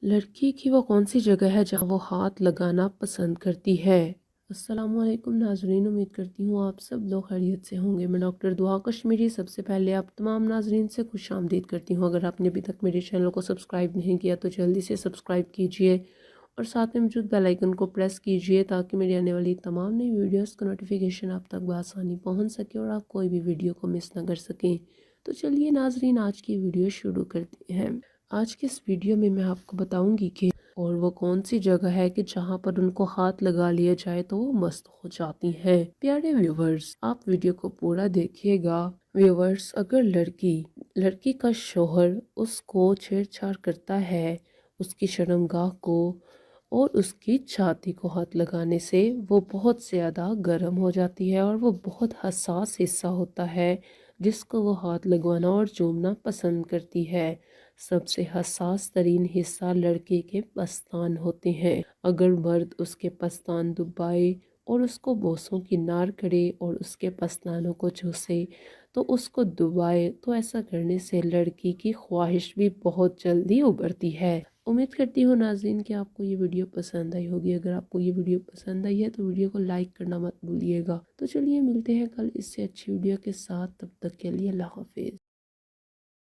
لڑکی کی وہ کون سی جگہ ہے جہاں وہ ہاتھ لگانا پسند کرتی ہے؟ السلام علیکم ناظرین، امید کرتی ہوں آپ سب لوگ خیریت سے ہوں گے۔ میں ڈاکٹر دعا کشمیری سب سے پہلے آپ تمام ناظرین سے خوش آمدید کرتی ہوں۔ اگر آپ نے ابھی تک میرے چینل کو سبسکرائب نہیں کیا تو جلدی سے سبسکرائب کیجئے اور ساتھ میں موجود بیل آئیکن کو پریس کیجئے تاکہ میری آنے والی تمام نئی ویڈیوز کا نوٹیفیکیشن آپ تک بآسانی پہنچ سکے اور آپ کوئی بھی ویڈیو کو مس نہ کر سکیں۔ تو چلیے ناظرین، آج کی ویڈیو شروع کرتے ہیں۔ آج کے اس ویڈیو میں آپ کو بتاؤں گی کہ اور وہ کون سی جگہ ہے کہ جہاں پر ان کو ہاتھ لگا لیا جائے تو وہ مست ہو جاتی ہیں۔ پیارے ویورز، آپ ویڈیو کو پورا دیکھیے گا۔ ویورز، اگر لڑکی کا شوہر اس کو چھیڑ چھاڑ کرتا ہے، اس کی شرمگاہ کو اور اس کی چھاتی کو ہاتھ لگانے سے وہ بہت زیادہ گرم ہو جاتی ہے اور وہ بہت حساس حصہ ہوتا ہے جس کو وہ ہاتھ لگوانا اور چومنا پسند کرتی ہے۔ سب سے حساس ترین حصہ لڑکے کے پستان ہوتے ہیں۔ اگر مرد اس کے پستان دبائے اور اس کو بوسوں کی نار کرے اور اس کے پستانوں کو چوسے تو اس کو دبائے تو ایسا کرنے سے لڑکی کی خواہش بھی بہت جلدی ابھرتی ہے۔ امید کرتی ہوں ناظرین کہ آپ کو یہ ویڈیو پسند آئی ہوگی۔ اگر آپ کو یہ ویڈیو پسند آئی ہے تو ویڈیو کو لائک کرنا مت بھولیے گا۔ تو چلیے ملتے ہیں کل اس سے اچھی ویڈیو کے ساتھ، تب تک کے لیے اللہ حافظ۔